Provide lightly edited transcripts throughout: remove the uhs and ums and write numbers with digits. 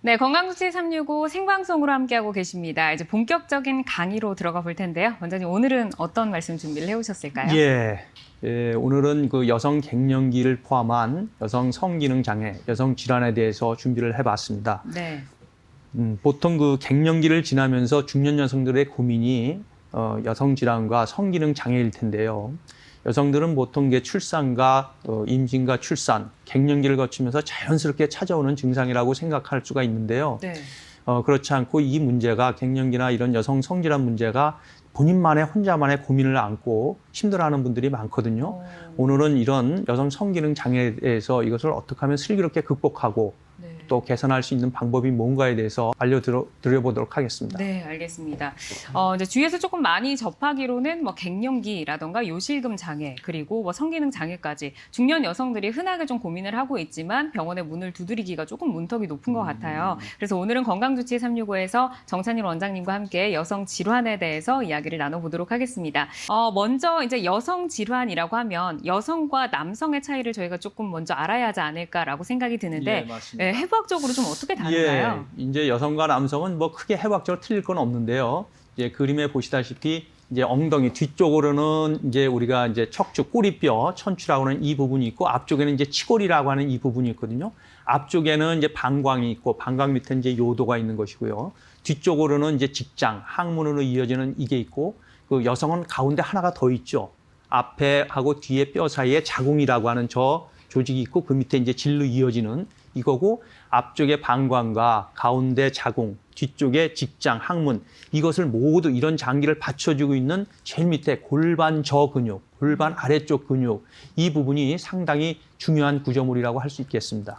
네, 건강수치 365 생방송으로 함께하고 계십니다. 이제 본격적인 강의로 들어가 볼 텐데요. 원장님, 오늘은 어떤 말씀 준비를 해오셨을까요? 오늘은 그 여성 갱년기를 포함한 여성 성기능 장애, 여성 질환에 대해서 준비를 해봤습니다. 네. 보통 그 갱년기를 지나면서 중년 여성들의 고민이 여성 질환과 성기능 장애일 텐데요. 여성들은 보통 이게 출산과 임신과 출산, 갱년기를 거치면서 자연스럽게 찾아오는 증상이라고 생각할 수가 있는데요. 네. 그렇지 않고 이 문제가 갱년기나 이런 여성 성질환 문제가 본인만의 혼자만의 고민을 안고 힘들어하는 분들이 많거든요. 오늘은 이런 여성 성기능 장애에 대해서 이것을 어떻게 하면 슬기롭게 극복하고 네. 또 개선할 수 있는 방법이 뭔가에 대해서 알려드려보도록 하겠습니다. 네, 알겠습니다. 이제 주위에서 조금 많이 접하기로는 뭐 갱년기라던가 요실금 장애, 그리고 뭐 성기능 장애까지 중년 여성들이 흔하게 좀 고민을 하고 있지만 병원의 문을 두드리기가 조금 문턱이 높은 것 같아요. 그래서 오늘은 건강주치 365에서 정찬일 원장님과 함께 여성 질환에 대해서 이야기를 나눠보도록 하겠습니다. 먼저 이제 여성 질환이라고 하면 여성과 남성의 차이를 저희가 조금 먼저 알아야 하지 않을까라고 생각이 드는데, 맞습니다. 해부학적으로 좀 어떻게 다른가요? 이제 여성과 남성은 뭐 크게 해부학적으로 틀릴 건 없는데요. 이제 그림에 보시다시피 이제 엉덩이 뒤쪽으로는 이제 우리가 이제 척추, 꼬리뼈, 천추라고 하는 이 부분이 있고 앞쪽에는 이제 치골이라고 하는 이 부분이 있거든요. 앞쪽에는 이제 방광이 있고 방광 밑에 이제 요도가 있는 것이고요. 뒤쪽으로는 이제 직장, 항문으로 이어지는 이게 있고 그 여성은 가운데 하나가 더 있죠. 앞에 하고 뒤에 뼈 사이에 자궁이라고 하는 저 조직이 있고 그 밑에 이제 질로 이어지는 이거고 앞쪽에 방광과 가운데 자궁, 뒤쪽에 직장, 항문 이것을 모두 이런 장기를 받쳐주고 있는 제일 밑에 골반 저 근육, 골반 아래쪽 근육 이 부분이 상당히 중요한 구조물이라고 할 수 있겠습니다.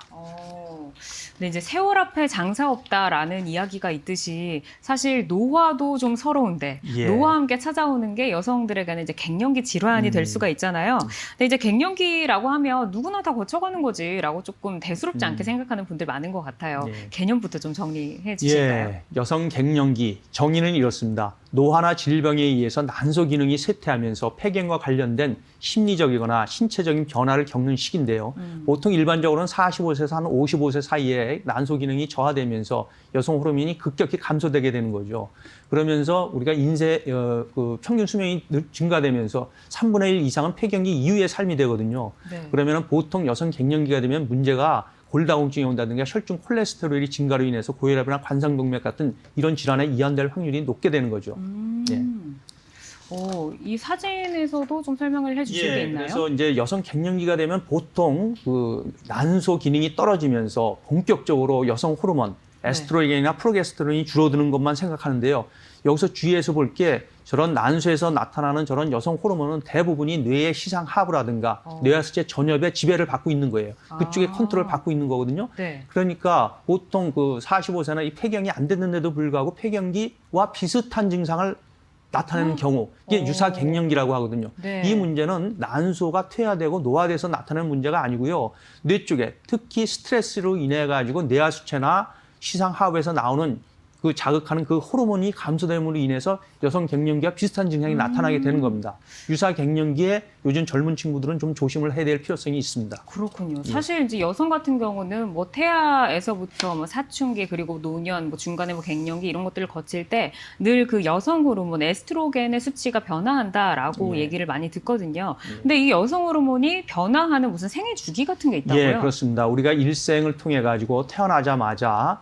근데 이제 세월 앞에 장사 없다라는 이야기가 있듯이 사실 노화도 좀 서러운데 노화와 함께 찾아오는 게 여성들에게는 이제 갱년기 질환이 될 수가 있잖아요. 근데 이제 갱년기라고 하면 누구나 다 거쳐가는 거지라고 조금 대수롭지 않게 생각하는 분들 많은 것 같아요. 개념부터 좀 정리해 주실까요? 여성 갱년기 정의는 이렇습니다. 노화나 질병에 의해서 난소 기능이 쇠퇴하면서 폐경과 관련된 심리적이거나 신체적인 변화를 겪는 시기인데요. 보통 일반적으로는 45세에서 한 55세 사이에 난소 기능이 저하되면서 여성 호르몬이 급격히 감소되게 되는 거죠. 그러면서 우리가 그 평균 수명이 증가되면서 3분의 1 이상은 폐경기 이후의 삶이 되거든요. 네. 그러면 보통 여성 갱년기가 되면 문제가 골다공증이 온다든가 혈중 콜레스테롤이 증가로 인해서 고혈압이나 관상동맥 같은 이런 질환에 이완될 확률이 높게 되는 거죠. 이 사진에서도 좀 설명을 해주실 게 있나요? 그래서 이제 여성 갱년기가 되면 보통 그 난소 기능이 떨어지면서 본격적으로 여성 호르몬, 에스트로겐이나 프로게스테론이 줄어드는 것만 생각하는데요. 여기서 주의해서 볼 게 저런 난소에서 나타나는 저런 여성 호르몬은 대부분이 뇌의 시상 하부라든가 뇌하수체 전엽의 지배를 받고 있는 거예요. 그쪽에 컨트롤을 받고 있는 거거든요. 네. 그러니까 보통 그 45세나 이 폐경이 안 됐는데도 불구하고 폐경기와 비슷한 증상을 나타내는 경우 이게 유사 갱년기라고 하거든요. 네. 이 문제는 난소가 퇴화되고 노화돼서 나타나는 문제가 아니고요. 뇌 쪽에 특히 스트레스로 인해 가지고 뇌하수체나 시상 하부에서 나오는 그 자극하는 그 호르몬이 감소됨으로 인해서 여성 갱년기와 비슷한 증상이 나타나게 되는 겁니다. 유사 갱년기에 요즘 젊은 친구들은 좀 조심을 해야 될 필요성이 있습니다. 그렇군요. 사실 이제 여성 같은 경우는 뭐 태아에서부터 뭐 사춘기 그리고 노년, 뭐 중간에 뭐 갱년기 이런 것들을 거칠 때 늘 그 여성 호르몬 에스트로겐의 수치가 변화한다라고 얘기를 많이 듣거든요. 근데 이 여성 호르몬이 변화하는 무슨 생애 주기 같은 게 있다고요? 그렇습니다. 우리가 일생을 통해 가지고 태어나자마자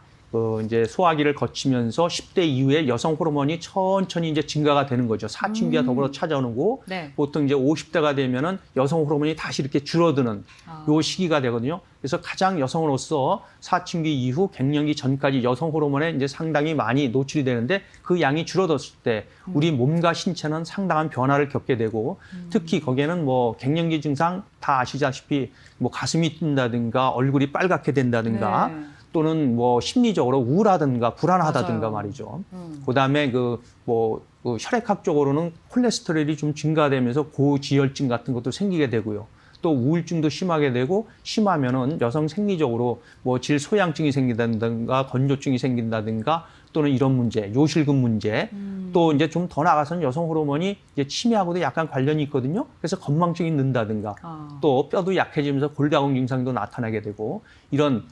이제 소화기를 거치면서 10대 이후에 여성 호르몬이 천천히 이제 증가가 되는 거죠. 사춘기와 더불어 찾아오는 거. 네. 보통 이제 50대가 되면은 여성 호르몬이 다시 이렇게 줄어드는 요 시기가 되거든요. 그래서 가장 여성으로서 사춘기 이후 갱년기 전까지 여성 호르몬에 이제 상당히 많이 노출이 되는데 그 양이 줄어들었을 때 우리 몸과 신체는 상당한 변화를 겪게 되고 특히 거기에는 뭐 갱년기 증상 다 아시다시피 뭐 가슴이 뛴다든가 얼굴이 빨갛게 된다든가 네. 또는 뭐 심리적으로 우울하든가 불안하다든가 맞아요. 말이죠. 그다음에 그 혈액학적으로는 콜레스테롤이 좀 증가되면서 고지혈증 같은 것도 생기게 되고요. 또 우울증도 심하게 되고 심하면은 여성 생리적으로 뭐 질소양증이 생긴다든가 건조증이 생긴다든가 또는 이런 문제, 요실금 문제, 또 이제 좀 더 나아가서는 여성 호르몬이 이제 치매하고도 약간 관련이 있거든요. 그래서 건망증이 는다든가 또 뼈도 약해지면서 골다공 증상도 나타나게 되고 이런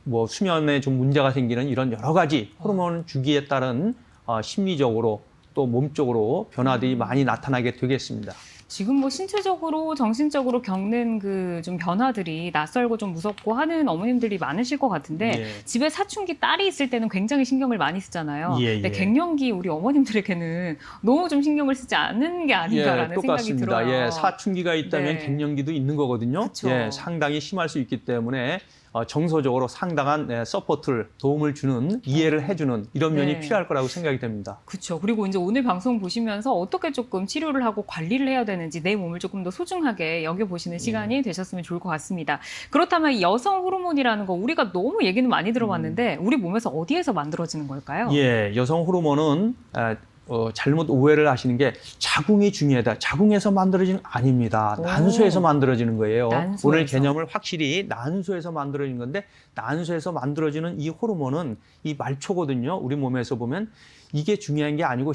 뭐 수면에 좀 문제가 생기는 이런 여러 가지 호르몬 주기에 따른 심리적으로 또 몸적으로 변화들이 많이 나타나게 되겠습니다. 지금 뭐 신체적으로 정신적으로 겪는 그 좀 변화들이 낯설고 좀 무섭고 하는 어머님들이 많으실 것 같은데 예. 집에 사춘기 딸이 있을 때는 굉장히 신경을 많이 쓰잖아요. 예, 근데 예. 갱년기 우리 어머님들에게는 너무 좀 신경을 쓰지 않는 게 아닌가라는 생각이 똑같습니다. 들어요. 예, 사춘기가 있다면 네. 갱년기도 있는 거거든요. 그쵸. 예, 상당히 심할 수 있기 때문에 정서적으로 상당한 서포트를 도움을 주는 이해를 해주는 이런 면이 네. 필요할 거라고 생각이 됩니다. 그렇죠. 그리고 이제 오늘 방송 보시면서 어떻게 조금 치료를 하고 관리를 해야 되는지 내 몸을 조금 더 소중하게 여겨보시는 시간이 되셨으면 좋을 것 같습니다. 그렇다면 이 여성 호르몬이라는 거 우리가 너무 얘기는 많이 들어봤는데 우리 몸에서 어디에서 만들어지는 걸까요? 예, 여성 호르몬은 잘못 오해를 하시는 게 자궁이 중요하다. 자궁에서 만들어지는 아닙니다. 오. 난소에서 만들어지는 거예요. 난소에서. 오늘 개념을 확실히 난소에서 만들어지는 건데 난소에서 만들어지는 이 호르몬은 이 말초거든요. 우리 몸에서 보면 이게 중요한 게 아니고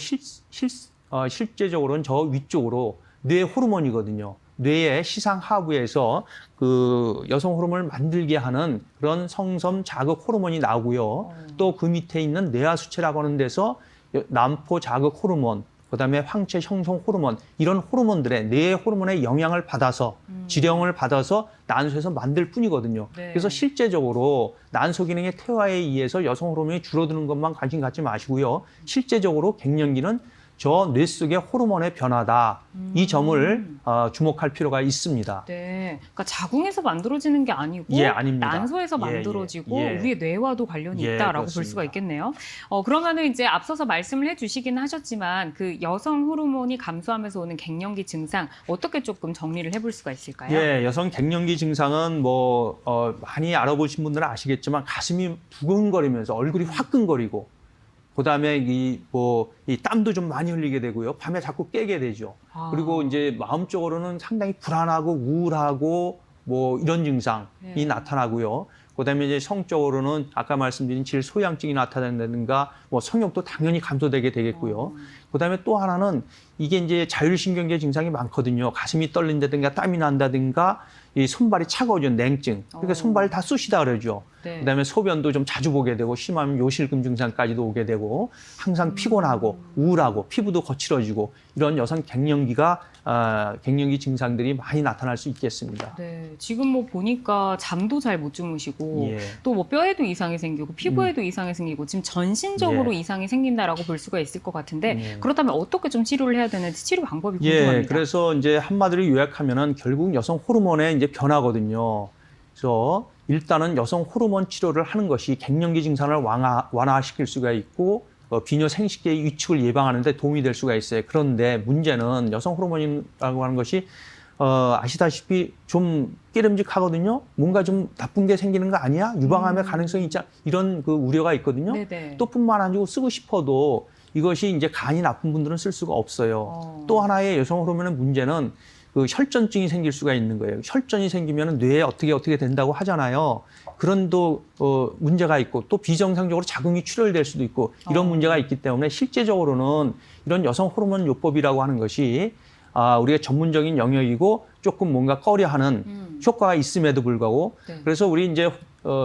실제적으로는 저 위쪽으로 뇌 호르몬이거든요. 뇌의 시상 하부에서 그 여성 호르몬을 만들게 하는 그런 성섬 자극 호르몬이 나오고요. 또 그 밑에 있는 뇌하수체라고 하는 데서 남포 자극 호르몬, 그다음에 황체 형성 호르몬 이런 호르몬들의 뇌의 호르몬의 영향을 받아서 지령을 받아서 난소에서 만들 뿐이거든요. 네. 그래서 실제적으로 난소 기능의 퇴화에 의해서 여성 호르몬이 줄어드는 것만 관심 갖지 마시고요. 실제적으로 갱년기는 저 뇌 속의 호르몬의 변화다. 이 점을 주목할 필요가 있습니다. 네, 그러니까 자궁에서 만들어지는 게 아니고 예, 아닙니다. 난소에서 예, 만들어지고 예. 우리의 뇌와도 관련이 예, 있다라고 볼 그렇습니다. 수가 있겠네요. 그러면은 이제 앞서서 말씀을 해주시긴 하셨지만 그 여성 호르몬이 감소하면서 오는 갱년기 증상 어떻게 조금 정리를 해볼 수가 있을까요? 예, 여성 갱년기 증상은 뭐 많이 알아보신 분들은 아시겠지만 가슴이 두근거리면서 얼굴이 화끈거리고 그다음에 이 땀도 좀 많이 흘리게 되고요. 밤에 자꾸 깨게 되죠. 그리고 이제 마음적으로는 상당히 불안하고 우울하고 뭐 이런 증상이 네. 나타나고요. 그다음에 이제 성적으로는 아까 말씀드린 질소양증이 나타난다든가 뭐 성욕도 당연히 감소되게 되겠고요. 그다음에 또 하나는 이게 이제 자율신경계 증상이 많거든요. 가슴이 떨린다든가 땀이 난다든가 이 손발이 차가워져 냉증. 그러니까 손발 다 쑤시다 그러죠. 네. 그다음에 소변도 좀 자주 보게 되고 심하면 요실금 증상까지도 오게 되고 항상 피곤하고 우울하고 피부도 거칠어지고 이런 여성 갱년기가 갱년기 증상들이 많이 나타날 수 있겠습니다. 네, 지금 뭐 보니까 잠도 잘 못 주무시고 예. 또 뭐 뼈에도 이상이 생기고 피부에도 이상이 생기고 지금 전신적으로 예. 이상이 생긴다라고 볼 수가 있을 것 같은데 예. 그렇다면 어떻게 좀 치료를 해야 되는지 치료 방법이 궁금합니다. 예, 그래서 이제 한마디로 요약하면은 결국 여성 호르몬의 이제 변화거든요. 그래서 일단은 여성 호르몬 치료를 하는 것이 갱년기 증상을 완화시킬 수가 있고 비뇨 생식기의 위축을 예방하는 데 도움이 될 수가 있어요. 그런데 문제는 여성 호르몬이라고 하는 것이 아시다시피 좀 깨름직하거든요. 뭔가 좀 나쁜 게 생기는 거 아니야? 유방암의 가능성이 있지 이런 그 우려가 있거든요. 네네. 또 뿐만 아니고 쓰고 싶어도 이것이 이제 간이 나쁜 분들은 쓸 수가 없어요. 또 하나의 여성 호르몬의 문제는 그 혈전증이 생길 수가 있는 거예요. 혈전이 생기면 뇌에 어떻게 된다고 하잖아요. 그런 또 문제가 있고 또 비정상적으로 자궁이 출혈될 수도 있고 이런 문제가 있기 때문에 실제적으로는 이런 여성 호르몬 요법이라고 하는 것이 우리가 전문적인 영역이고 조금 뭔가 꺼려하는 효과가 있음에도 불구하고 네. 그래서 우리 이제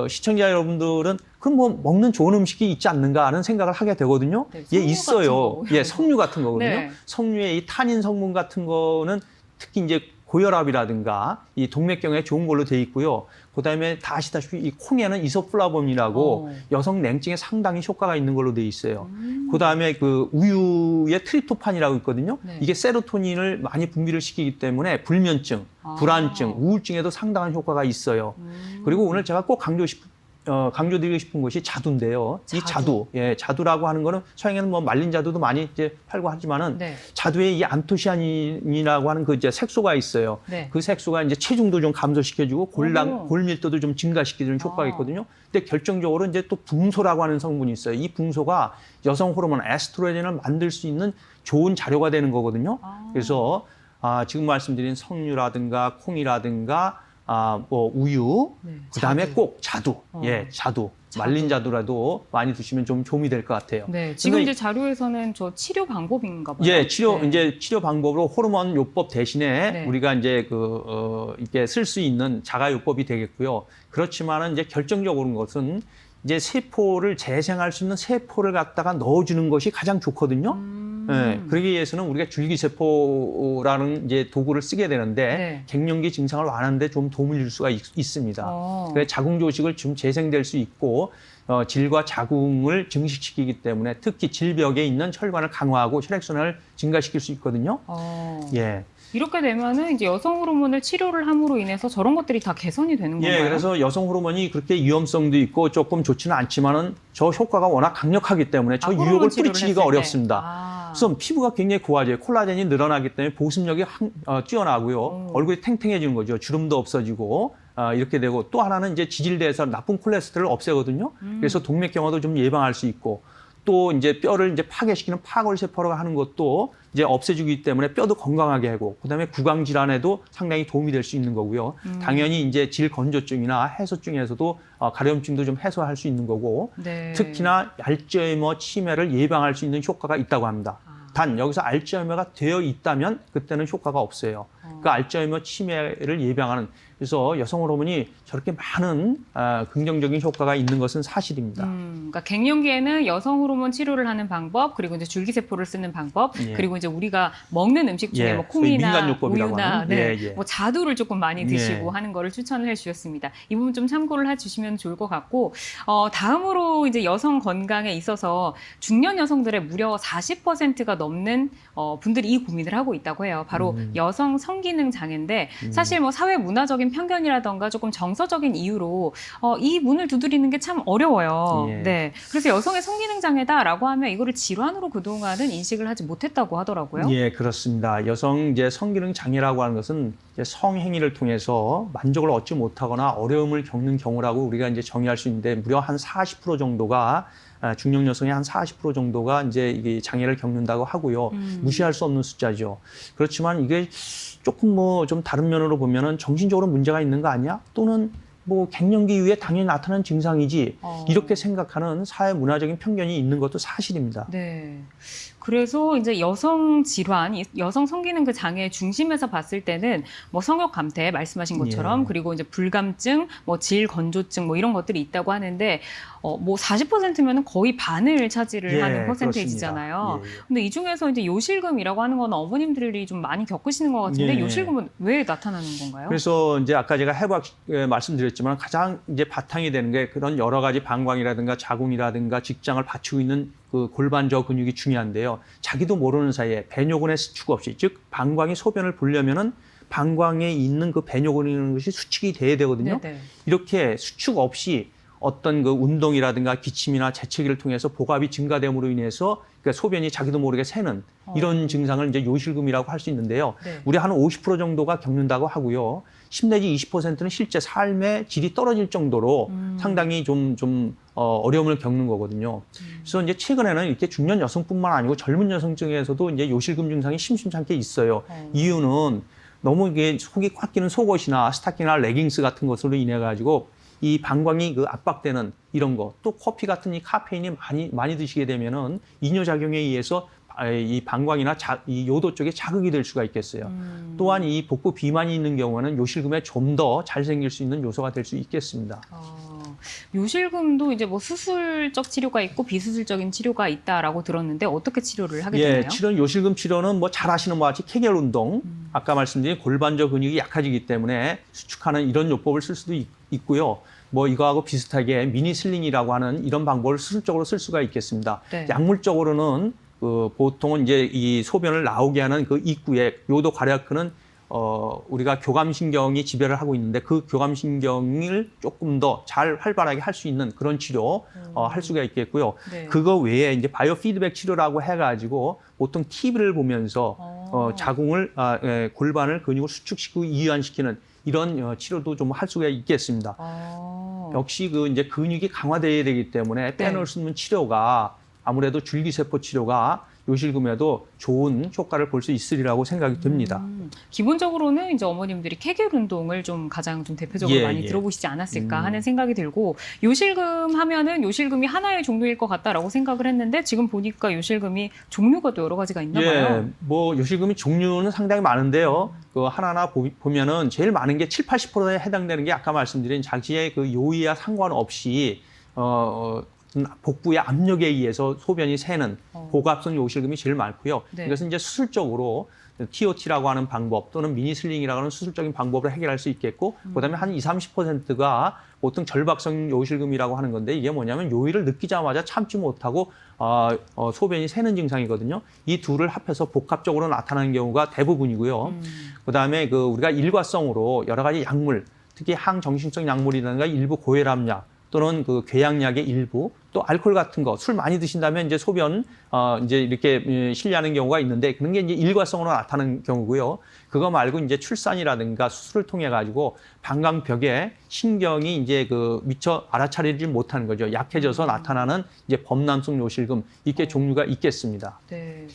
시청자 여러분들은 그럼 뭐 먹는 좋은 음식이 있지 않는가 하는 생각을 하게 되거든요. 네, 예, 석류 있어요. 같은 거. 예, 석류 같은 거거든요. 네. 석류의 이 타닌 성분 같은 거는 특히 이제 고혈압이라든가 이 동맥경에 좋은 걸로 돼 있고요. 그다음에 다 아시다시피 이 콩에는 이소플라본이라고 여성 냉증에 상당히 효과가 있는 걸로 돼 있어요. 그다음에 그 우유에 트립토판이라고 있거든요. 네. 이게 세로토닌을 많이 분비를 시키기 때문에 불면증, 불안증, 우울증에도 상당한 효과가 있어요. 그리고 오늘 제가 꼭 강조드리고 싶은 것이 자두인데요. 이 자두라고 하는 거는 서양에는 뭐 말린 자두도 많이 이제 팔고 하지만은 네. 자두에 이 안토시아닌이라고 하는 그 이제 색소가 있어요. 네. 그 색소가 이제 체중도 좀 감소시켜주고 골밀도도 좀 증가시켜주는 효과가 있거든요. 근데 결정적으로 이제 또 붕소라고 하는 성분이 있어요. 이 붕소가 여성 호르몬 에스트로겐을 만들 수 있는 좋은 자료가 되는 거거든요. 그래서 지금 말씀드린 석류라든가 콩이라든가 뭐 우유, 네, 그다음에 자두. 꼭 자두, 예, 자두. 말린 자두라도 많이 드시면 좀 도움이 될 것 같아요. 네, 지금 근데 이제 자료에서는 저 치료 방법인가 봐요. 예, 치료 네. 이제 치료 방법으로 호르몬 요법 대신에 네. 우리가 이제 이게 쓸 수 있는 자가 요법이 되겠고요. 그렇지만은 이제 결정적으로 것은 이제 세포를 재생할 수 있는 세포를 갖다가 넣어주는 것이 가장 좋거든요. 예, 그러기 위해서는 우리가 줄기세포라는 이제 도구를 쓰게 되는데 네. 갱년기 증상을 완화하는데 좀 도움을 줄 수가 있습니다. 그래서 자궁 조직을 좀 재생될 수 있고 질과 자궁을 증식시키기 때문에 특히 질벽에 있는 혈관을 강화하고 혈액순환을 증가시킬 수 있거든요. 예. 이렇게 되면은 이제 여성 호르몬을 치료를 함으로 인해서 저런 것들이 다 개선이 되는 건가요? 예, 그래서 여성 호르몬이 그렇게 위험성도 있고 조금 좋지는 않지만은 저 효과가 워낙 강력하기 때문에 저 호르몬 유혹을 치료를 뿌리치기가 했을 때. 어렵습니다. 그래서 피부가 굉장히 고와져요. 콜라겐이 늘어나기 때문에 보습력이 뛰어나고요. 얼굴이 탱탱해지는 거죠. 주름도 없어지고 이렇게 되고 또 하나는 이제 지질대에서 나쁜 콜레스테롤을 없애거든요. 그래서 동맥경화도 좀 예방할 수 있고 또 이제 뼈를 이제 파괴시키는 파골세포라고 하는 것도 이제 없애주기 때문에 뼈도 건강하게 하고 그다음에 구강 질환에도 상당히 도움이 될 수 있는 거고요. 당연히 이제 질건조증이나 해소증에서도 가려움증도 좀 해소할 수 있는 거고 네. 특히나 알츠하이머 치매를 예방할 수 있는 효과가 있다고 합니다. 단 여기서 알츠하이머가 되어 있다면 그때는 효과가 없어요. 그 알츠하이머 치매를 예방하는 그래서 여성 호르몬이 저렇게 많은 긍정적인 효과가 있는 것은 사실입니다. 그러니까 갱년기에는 여성 호르몬 치료를 하는 방법, 그리고 이제 줄기세포를 쓰는 방법, 예. 그리고 이제 우리가 먹는 음식 중에 예, 뭐 소위 콩이나 민간요법이라고 우유나 하는. 네, 예, 예. 뭐 자두를 조금 많이 드시고 예. 하는 거를 추천을 해주셨습니다. 이 부분 좀 참고를 해주시면 좋을 것 같고 다음으로 이제 여성 건강에 있어서 중년 여성들의 무려 40%가 넘는 분들이 이 고민을 하고 있다고 해요. 바로 여성 성기능 장애인데 사실 뭐 사회 문화적인 편견이라던가 조금 정서적인 이유로 이 문을 두드리는 게 참 어려워요. 예. 네, 그래서 여성의 성기능 장애다라고 하면 이거를 질환으로 그동안은 인식을 하지 못했다고 하더라고요. 예, 그렇습니다. 여성 이제 성기능 장애라고 하는 것은 이제 성행위를 통해서 만족을 얻지 못하거나 어려움을 겪는 경우라고 우리가 이제 정의할 수 있는데 무려 한 40% 정도가 중년 여성의 한 40% 정도가 이제 이게 장애를 겪는다고 하고요. 무시할 수 없는 숫자죠. 그렇지만 이게 조금 뭐 좀 다른 면으로 보면은 정신적으로 문제가 있는 거 아니야? 또는 뭐 갱년기 이후에 당연히 나타나는 증상이지 이렇게 생각하는 사회 문화적인 편견이 있는 것도 사실입니다. 네. 그래서 이제 여성 질환, 여성 성기능 그 장애 중심에서 봤을 때는 뭐 성욕 감퇴 말씀하신 것처럼 예. 그리고 이제 불감증, 뭐 질건조증 뭐 이런 것들이 있다고 하는데 뭐 40%면은 거의 반을 차지를 예, 하는 퍼센테이지잖아요. 그렇습니다. 예, 예. 근데 이 중에서 이제 요실금이라고 하는 건 어머님들이 좀 많이 겪으시는 것 같은데 예. 요실금은 왜 나타나는 건가요? 그래서 이제 아까 제가 해부학 말씀드렸지만 가장 이제 바탕이 되는 게 그런 여러 가지 방광이라든가 자궁이라든가 직장을 받치고 있는 그 골반저 근육이 중요한데요. 자기도 모르는 사이에 배뇨근의 수축 없이 즉 방광이 소변을 보려면은 방광에 있는 그 배뇨근이라는 것이 수축이 돼야 되거든요. 네네. 이렇게 수축 없이 어떤 그 운동이라든가 기침이나 재채기를 통해서 복압이 증가됨으로 인해서 그러니까 소변이 자기도 모르게 새는 이런 증상을 이제 요실금이라고 할 수 있는데요. 네. 우리 한 50% 정도가 겪는다고 하고요. 10 내지 20%는 실제 삶의 질이 떨어질 정도로 상당히 좀 어려움을 겪는 거거든요. 그래서 이제 최근에는 이렇게 중년 여성뿐만 아니고 젊은 여성 중에서도 이제 요실금 증상이 심심찮게 있어요. 이유는 너무 이게 속이 꽉 끼는 속옷이나 스타킹이나 레깅스 같은 것으로 인해 가지고 이 방광이 그 압박되는 이런 거, 또 커피 같은 이 카페인이 많이 드시게 되면은 이뇨작용에 의해서 이 방광이나 이 요도 쪽에 자극이 될 수가 있겠어요. 또한 이 복부 비만이 있는 경우는 요실금에 좀 더 잘 생길 수 있는 요소가 될 수 있겠습니다. 요실금도 이제 뭐 수술적 치료가 있고 비수술적인 치료가 있다라고 들었는데 어떻게 치료를 하게 되나요? 예, 요실금 치료는 뭐 잘 아시는 바와 같이 케겔 운동, 아까 말씀드린 골반저 근육이 약해지기 때문에 수축하는 이런 요법을 쓸 수도 있고요. 뭐 이거하고 비슷하게 미니 슬링이라고 하는 이런 방법을 수술적으로 쓸 수가 있겠습니다. 네. 약물적으로는 보통은 이제 이 소변을 나오게 하는 그 입구에 요도 괄약근은 우리가 교감신경이 지배를 하고 있는데 그 교감신경을 조금 더 잘 활발하게 할 수 있는 그런 치료 할 수가 있겠고요. 네. 그거 외에 이제 바이오 피드백 치료라고 해가지고 보통 TV를 보면서 자궁을 골반을 근육을 수축시키고 이완시키는 이런 치료도 좀 할 수가 있겠습니다. 역시 그 이제 근육이 강화돼야 되기 때문에 빼놓을 수 없는 치료가 아무래도 줄기세포 치료가 요실금에도 좋은 효과를 볼 수 있으리라고 생각이 듭니다. 기본적으로는 이제 어머님들이 케겔 운동을 좀 가장 좀 대표적으로 많이 들어보시지 않았을까 하는 생각이 들고, 요실금 하면은 요실금이 하나의 종류일 것 같다라고 생각을 했는데 지금 보니까 요실금이 종류가 또 여러 가지가 있나 봐요. 뭐 요실금이 종류는 상당히 많은데요. 그 하나하나 보면은 제일 많은 게 7, 80%에 해당되는 게 아까 말씀드린 자기의 그 요의와 상관없이 복부의 압력에 의해서 소변이 새는 고갑성 요실금이 제일 많고요. 네. 이것은 이제 수술적으로 TOT라고 하는 방법 또는 미니슬링이라고 하는 수술적인 방법으로 해결할 수 있겠고, 그다음에 한 20, 30%가 보통 절박성 요실금이라고 하는 건데, 이게 뭐냐면 요의를 느끼자마자 참지 못하고 소변이 새는 증상이거든요. 이 둘을 합해서 복합적으로 나타나는 경우가 대부분이고요. 그다음에 우리가 일과성으로 여러 가지 약물, 특히 항정신성 약물이라든가 일부 고혈압약 또는 그 궤양약의 일부, 또 알코올 같은 거, 술 많이 드신다면 이제 소변 이제 이렇게 실려하는 경우가 있는데, 그런 게 이제 일과성으로 나타나는 경우고요. 그거 말고 이제 출산이라든가 수술을 통해 가지고 방광벽에 신경이 이제 미처 알아차리지 못하는 거죠. 약해져서 나타나는 이제 범람성 요실금, 이렇게 종류가 있겠습니다. 네.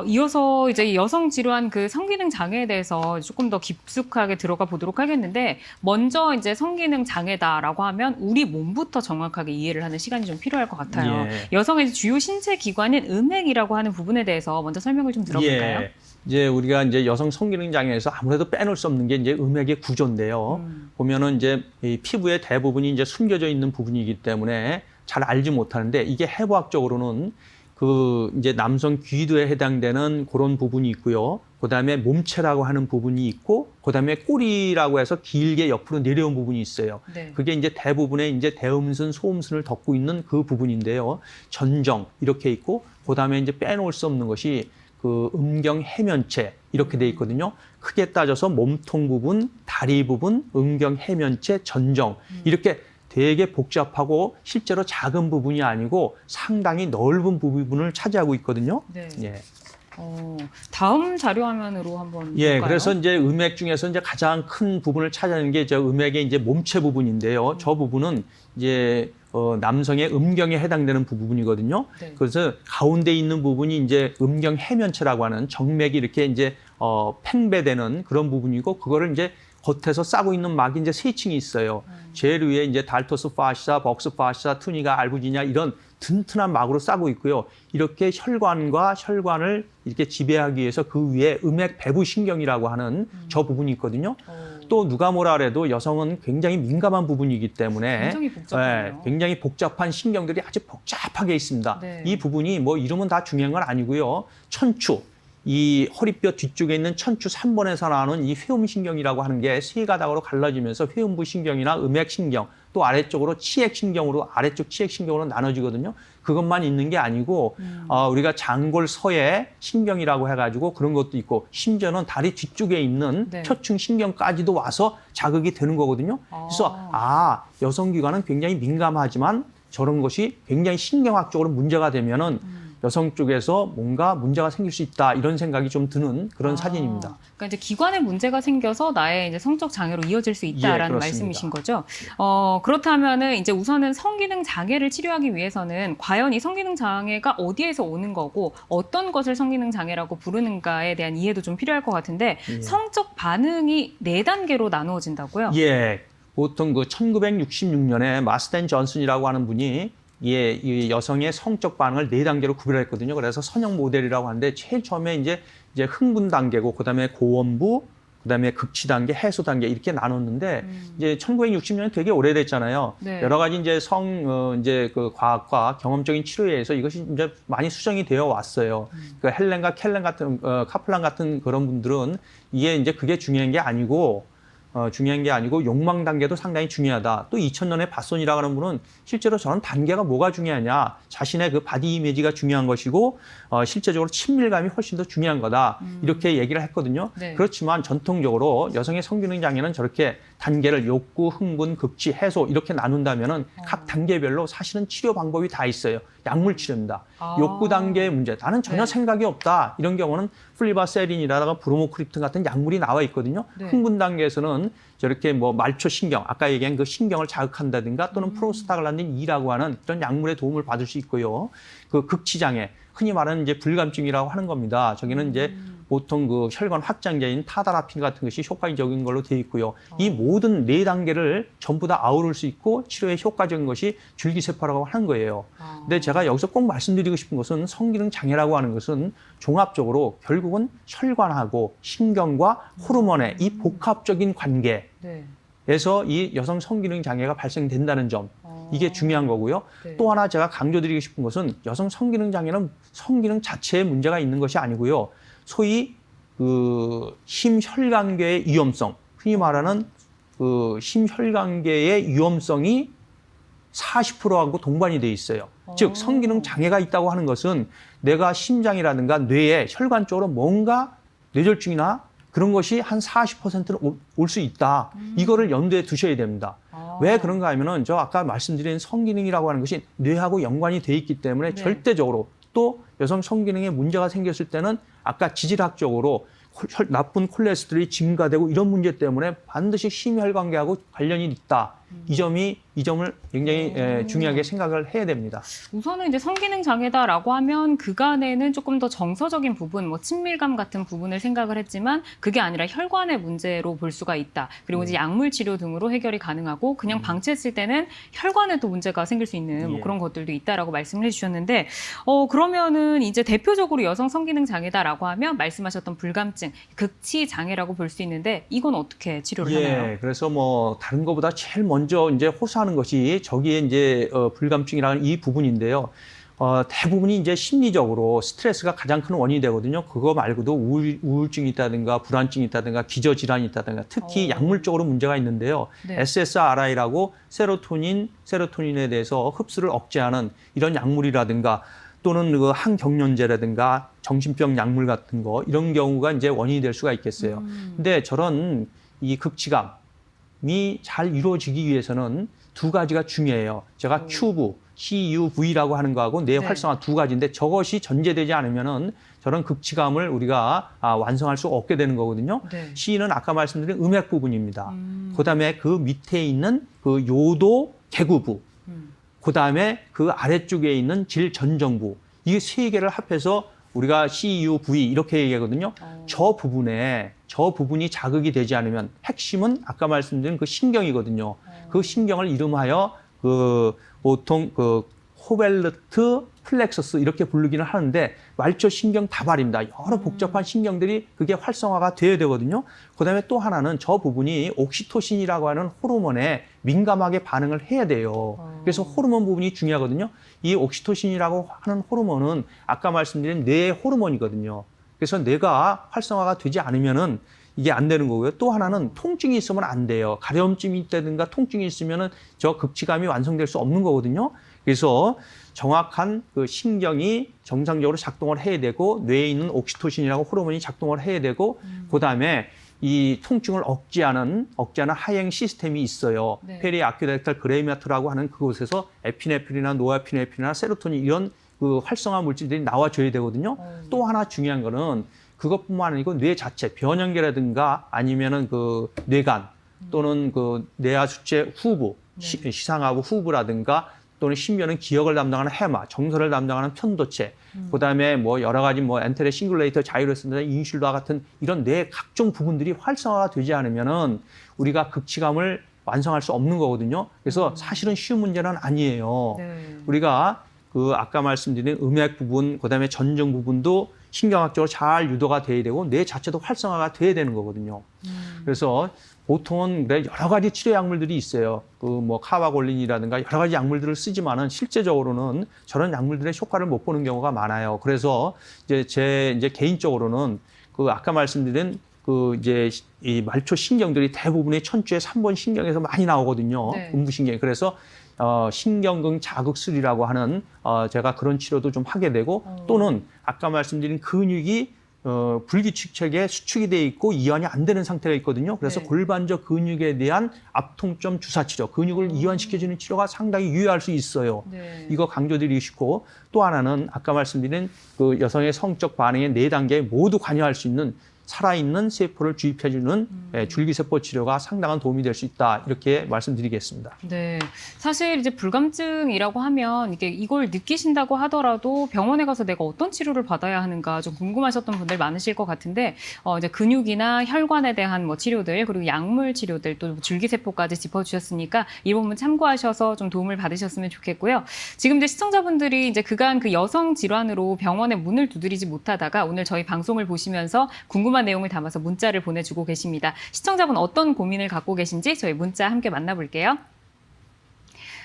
이어서 이제 여성 질환 그 성기능 장애에 대해서 조금 더 깊숙하게 들어가 보도록 하겠는데, 먼저 이제 성기능 장애다라고 하면 우리 몸부터 정확하게 이해를 하는 시간이 좀 필요할 것 같아요. 예. 여성의 주요 신체 기관인 음액이라고 하는 부분에 대해서 먼저 설명을 좀 들어볼까요? 예. 이제 우리가 이제 여성 성기능 장애에서 아무래도 빼놓을 수 없는 게 이제 음액의 구조인데요. 보면은 이제 이 피부의 대부분이 이제 숨겨져 있는 부분이기 때문에 잘 알지 못하는데, 이게 해부학적으로는 이제 남성 귀두에 해당되는 그런 부분이 있고요. 그다음에 몸체라고 하는 부분이 있고, 그다음에 꼬리라고 해서 길게 옆으로 내려온 부분이 있어요. 네. 그게 이제 대부분의 이제 대음순, 소음순을 덮고 있는 그 부분인데요. 전정 이렇게 있고, 그다음에 이제 빼놓을 수 없는 것이 음경 해면체 이렇게 돼 있거든요. 크게 따져서 몸통 부분, 다리 부분, 음경 해면체, 전정 이렇게 되게 복잡하고 실제로 작은 부분이 아니고 상당히 넓은 부분을 차지하고 있거든요. 네. 예. 다음 자료 화면으로 한번 예, 볼까요? 그래서 이제 음액 중에서 이제 가장 큰 부분을 차지하는 게 저 음액의 이제 몸체 부분인데요. 저 부분은 이제 남성의 음경에 해당되는 부분이거든요. 네. 그래서 가운데 있는 부분이 이제 음경 해면체라고 하는 정맥이 이렇게 이제 팽배되는 그런 부분이고, 그거를 이제 겉에서 싸고 있는 막이 이제 세 층이 있어요. 제일 위에 이제 달토스 파시아, 벅스 파시아, 투니가, 알부지냐 이런 튼튼한 막으로 싸고 있고요. 이렇게 혈관과 혈관을 이렇게 지배하기 위해서 그 위에 음액 배부 신경이라고 하는 저 부분이 있거든요. 또 누가 뭐라 그래도 여성은 굉장히 민감한 부분이기 때문에 굉장히 복잡해요. 굉장히 복잡한 신경들이 아주 복잡하게 있습니다. 네. 이 부분이 뭐 이름은 다 중요한 건 아니고요. 척추, 이 허리뼈 뒤쪽에 있는 척추 3번에서 나오는 이 회음신경이라고 하는 게 세 가닥으로 갈라지면서 회음부 신경이나 음액신경, 또 아래쪽으로 치액신경으로, 아래쪽 치액신경으로 나눠지거든요. 그것만 있는 게 아니고 우리가 장골서의 신경이라고 해가지고 그런 것도 있고, 심지어는 다리 뒤쪽에 있는 네. 표층 신경까지도 와서 자극이 되는 거거든요. 그래서 여성기관은 굉장히 민감하지만 저런 것이 굉장히 신경학적으로 문제가 되면은 여성 쪽에서 뭔가 문제가 생길 수 있다, 이런 생각이 좀 드는 그런 사진입니다. 그러니까 이제 기관에 문제가 생겨서 나의 이제 성적 장애로 이어질 수 있다라는 예, 말씀이신 거죠. 그렇다면은 이제 우선은 성기능 장애를 치료하기 위해서는 과연 이 성기능 장애가 어디에서 오는 거고 어떤 것을 성기능 장애라고 부르는가에 대한 이해도 좀 필요할 것 같은데, 성적 반응이 4단계로 나누어진다고요? 예, 보통 1966년에 마스텐 존슨이라고 하는 분이 이 여성의 성적 반응을 4단계로 구별했거든요. 그래서 선형 모델이라고 하는데, 제일 처음에 이제 흥분 단계고, 그다음에 고원부, 그다음에 극치 단계, 해소 단계 이렇게 나눴는데, 이제 1960년이 되게 오래됐잖아요. 네. 여러 가지 이제 이제 과학과 경험적인 치료에 의해서 이것이 이제 많이 수정이 되어 왔어요. 헬렌과 켈렌 같은 카플란 같은 그런 분들은 이게 그게 중요한 게 아니고 욕망 단계도 상당히 중요하다. 또 2000년에 바손이라고 하는 분은 실제로 저는 단계가 뭐가 중요하냐, 자신의 그 바디 이미지가 중요한 것이고 실제적으로 친밀감이 훨씬 더 중요한 거다, 이렇게 얘기를 했거든요. 네. 그렇지만 전통적으로 여성의 성기능 장애는 저렇게 단계를 욕구, 흥분, 극치, 해소 이렇게 나눈다면은 각 단계별로 사실은 치료 방법이 다 있어요. 약물 치료입니다. 욕구 단계의 문제, 나는 전혀 생각이 없다, 이런 경우는 플리바세린이라든가 브로모크립톤 같은 약물이 나와 있거든요. 네. 흥분 단계에서는 보면 저렇게 뭐 말초 신경, 아까 얘기한 그 신경을 자극한다든가 또는 프로스타글란딘 2라고 하는 이런 약물의 도움을 받을 수 있고요. 그 극치장애, 흔히 말하는 이제 불감증이라고 하는 겁니다. 저기는 이제 보통 그 혈관 확장제인 타다라핀 같은 것이 효과적인 걸로 되어 있고요. 이 모든 4단계를 전부 다 아우를 수 있고 치료에 효과적인 것이 줄기세포라고 하는 거예요. 근데 제가 여기서 꼭 말씀드리고 싶은 것은 성기능 장애라고 하는 것은 종합적으로 결국은 혈관하고 신경과 호르몬의 이 복합적인 관계 네. 에서 이 여성 성기능 장애가 발생된다는 점, 이게 중요한 거고요. 네. 또 하나 제가 강조드리고 싶은 것은 여성 성기능 장애는 성기능 자체에 문제가 있는 것이 아니고요. 소위 그 심혈관계의 위험성, 흔히 말하는 그 심혈관계의 위험성이 40%하고 동반이 돼 있어요. 즉 성기능 장애가 있다고 하는 것은 내가 심장이라든가 뇌에 혈관 쪽으로 뭔가 뇌졸중이나 그런 것이 한 40%는 올 수 있다. 이거를 염두에 두셔야 됩니다. 왜 그런가 하면은 저 아까 말씀드린 성기능이라고 하는 것이 뇌하고 연관이 돼 있기 때문에 네. 절대적으로 또 여성 성기능에 문제가 생겼을 때는 아까 지질학적으로 나쁜 콜레스테롤이 증가되고 이런 문제 때문에 반드시 심혈관계하고 관련이 있다. 이 점을 굉장히 중요하게 생각을 해야 됩니다. 우선은 이제 성기능 장애다라고 하면 그간에는 조금 더 정서적인 부분, 뭐 친밀감 같은 부분을 생각을 했지만 그게 아니라 혈관의 문제로 볼 수가 있다. 그리고 이제 약물 치료 등으로 해결이 가능하고 그냥 방치했을 때는 혈관에도 문제가 생길 수 있는 뭐 예. 그런 것들도 있다라고 말씀을 해주셨는데, 그러면은 이제 대표적으로 여성 성기능 장애다라고 하면 말씀하셨던 불감증, 극치 장애라고 볼 수 있는데 이건 어떻게 치료를 하나요? 예, 그래서 뭐 다른 것보다 제일 먼저 이제 호소하는 것이 저기에 이제 불감증이라는 이 부분인데요. 대부분이 이제 심리적으로 스트레스가 가장 큰 원인이 되거든요. 그거 말고도 우울증이 있다든가 불안증이 있다든가 기저질환이 있다든가 특히 약물적으로 문제가 있는데요. 네. SSRI라고 세로토닌에 대해서 흡수를 억제하는 이런 약물이라든가 또는 그 항경련제라든가 정신병 약물 같은 거 이런 경우가 이제 원인이 될 수가 있겠어요. 근데 저런 이 극치감이 잘 이루어지기 위해서는 두 가지가 중요해요. 제가 CUV라고 하는 거하고 뇌 네. 활성화 두 가지인데 저것이 전제되지 않으면은 저런 극치감을 우리가 완성할 수 없게 되는 거거든요. 네. C는 아까 말씀드린 음액 부분입니다. 그다음에 그 밑에 있는 그 요도 개구부, 그다음에 그 아래쪽에 있는 질전정부, 이 세 개를 합해서 우리가 CUV 이렇게 얘기하거든요. 저 부분이 자극이 되지 않으면 핵심은 아까 말씀드린 그 신경이거든요. 그 신경을 이름하여 그 보통 그 호벨르트 플렉서스 이렇게 부르기는 하는데 말초 신경 다발입니다. 여러 복잡한 신경들이 그게 활성화가 돼야 되거든요. 그다음에 또 하나는 저 부분이 옥시토신이라고 하는 호르몬에 민감하게 반응을 해야 돼요. 그래서 호르몬 부분이 중요하거든요. 이 옥시토신이라고 하는 호르몬은 아까 말씀드린 뇌의 호르몬이거든요. 그래서 뇌가 활성화가 되지 않으면은 이게 안 되는 거고요. 또 하나는 통증이 있으면 안 돼요. 가려움증이 있다든가 통증이 있으면은 저 극치감이 완성될 수 없는 거거든요. 그래서 정확한 그 신경이 정상적으로 작동을 해야 되고 뇌에 있는 옥시토신이라고 호르몬이 작동을 해야 되고 그다음에 이 통증을 억제하는 하행 시스템이 있어요. 네. 페리아큐렉탈 그레이마트라고 하는 그곳에서 에피네프린이나 노에피네프린이나 세로토닌 이런 그 활성화 물질들이 나와줘야 되거든요. 또 하나 중요한 거는 그것뿐만 아니고 뇌 자체 변형계라든가 아니면은 그 뇌간 또는 그 뇌하 수체 후부 시상하부 후부라든가 또는 심지어는 기억을 담당하는 해마, 정서를 담당하는 편도체, 그다음에 뭐 여러 가지 뭐 엔테레 싱글레이터 자이로스나 인슐라 같은 이런 뇌 각종 부분들이 활성화가 되지 않으면은 우리가 극치감을 완성할 수 없는 거거든요. 그래서 사실은 쉬운 문제는 아니에요. 네. 우리가 그 아까 말씀드린 음액 부분, 그다음에 전정 부분도 신경학적으로 잘 유도가 돼야 되고 뇌 자체도 활성화가 돼야 되는 거거든요. 그래서 보통은 여러 가지 치료 약물들이 있어요. 그 뭐 카바골린이라든가 여러 가지 약물들을 쓰지만은 실제적으로는 저런 약물들의 효과를 못 보는 경우가 많아요. 그래서 이제 개인적으로는 그 아까 말씀드린 그 이제 이 말초 신경들이 대부분의 척추의 3번 신경에서 많이 나오거든요. 네. 음부신경이. 그래서 신경근 자극술이라고 하는 제가 그런 치료도 좀 하게 되고 또는 아까 말씀드린 근육이 불규칙하게 수축이 돼 있고 이완이 안 되는 상태가 있거든요. 그래서 네. 골반저 근육에 대한 압통점 주사 치료, 근육을 이완시켜주는 치료가 상당히 유효할 수 있어요. 네. 이거 강조드리고 싶고 또 하나는 아까 말씀드린 그 여성의 성적 반응의 4단계에 모두 관여할 수 있는 살아있는 세포를 주입해주는 줄기세포 치료가 상당한 도움이 될 수 있다. 이렇게 말씀드리겠습니다. 네. 사실 이제 불감증이라고 하면 이걸 느끼신다고 하더라도 병원에 가서 내가 어떤 치료를 받아야 하는가 좀 궁금하셨던 분들 많으실 것 같은데, 이제 근육이나 혈관에 대한 뭐 치료들, 그리고 약물 치료들, 또 줄기세포까지 짚어주셨으니까 이 부분 참고하셔서 좀 도움을 받으셨으면 좋겠고요. 지금 이제 시청자분들이 이제 그간 그 여성 질환으로 병원에 문을 두드리지 못하다가 오늘 저희 방송을 보시면서 궁금한 내용을 담아서 문자를 보내주고 계십니다. 시청자분 어떤 고민을 갖고 계신지 저희 문자 함께 만나볼게요.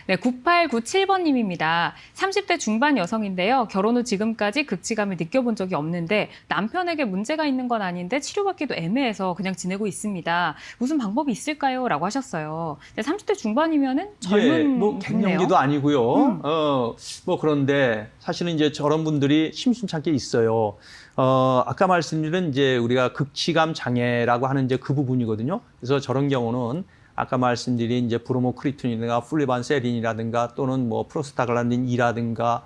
네, 9897번님입니다. 30대 중반 여성인데요. 결혼 후 지금까지 극치감을 느껴본 적이 없는데 남편에게 문제가 있는 건 아닌데 치료받기도 애매해서 그냥 지내고 있습니다. 무슨 방법이 있을까요? 라고 하셨어요. 30대 중반이면은 젊은 뭐 갱년기도 아니고요. 뭐 그런데 사실은 이제 저런 분들이 심심찮게 있어요. 아까 말씀드린 이제 우리가 극치감 장애라고 하는 이제 그 부분이거든요. 그래서 저런 경우는 아까 말씀드린 이제 브로모크리틴이라든가 플리반세린이라든가 또는 뭐 프로스타글란딘 2라든가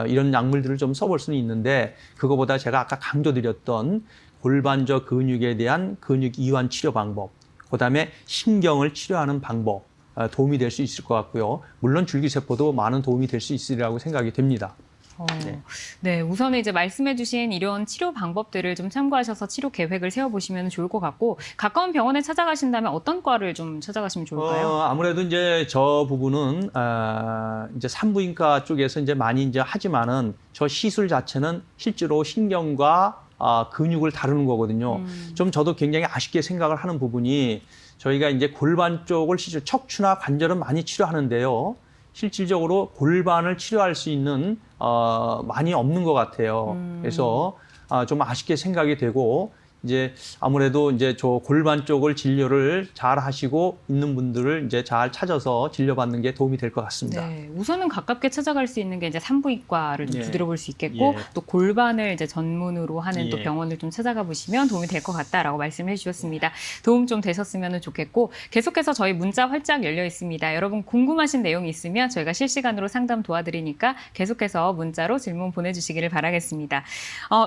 이런 약물들을 좀 써볼 수는 있는데, 그거보다 제가 아까 강조드렸던 골반저 근육에 대한 근육 이완 치료 방법, 그다음에 신경을 치료하는 방법 도움이 될 수 있을 것 같고요. 물론 줄기세포도 많은 도움이 될 수 있으리라고 생각이 됩니다. 네, 우선은 이제 말씀해주신 이런 치료 방법들을 좀 참고하셔서 치료 계획을 세워보시면 좋을 것 같고, 가까운 병원에 찾아가신다면 어떤 과를 좀 찾아가시면 좋을까요? 아무래도 이제 저 부분은 이제 산부인과 쪽에서 이제 많이 이제 하지만은 저 시술 자체는 실제로 신경과 근육을 다루는 거거든요. 좀 저도 굉장히 아쉽게 생각을 하는 부분이, 저희가 이제 골반 쪽을 척추나 관절은 많이 치료하는데요. 실질적으로 골반을 치료할 수 있는 많이 없는 것 같아요. 그래서 좀 아쉽게 생각이 되고, 이제 아무래도 이제 저 골반 쪽을 진료를 잘 하시고 있는 분들을 이제 잘 찾아서 진료받는 게 도움이 될 것 같습니다. 네, 우선은 가깝게 찾아갈 수 있는 게 이제 산부인과를 좀 두드려볼 수 있겠고, 예. 또 골반을 이제 전문으로 하는 또 예. 병원을 좀 찾아가 보시면 도움이 될 것 같다라고 말씀해 주셨습니다. 도움 좀 되셨으면 좋겠고, 계속해서 저희 문자 활짝 열려 있습니다. 여러분 궁금하신 내용이 있으면 저희가 실시간으로 상담 도와드리니까 계속해서 문자로 질문 보내주시기를 바라겠습니다.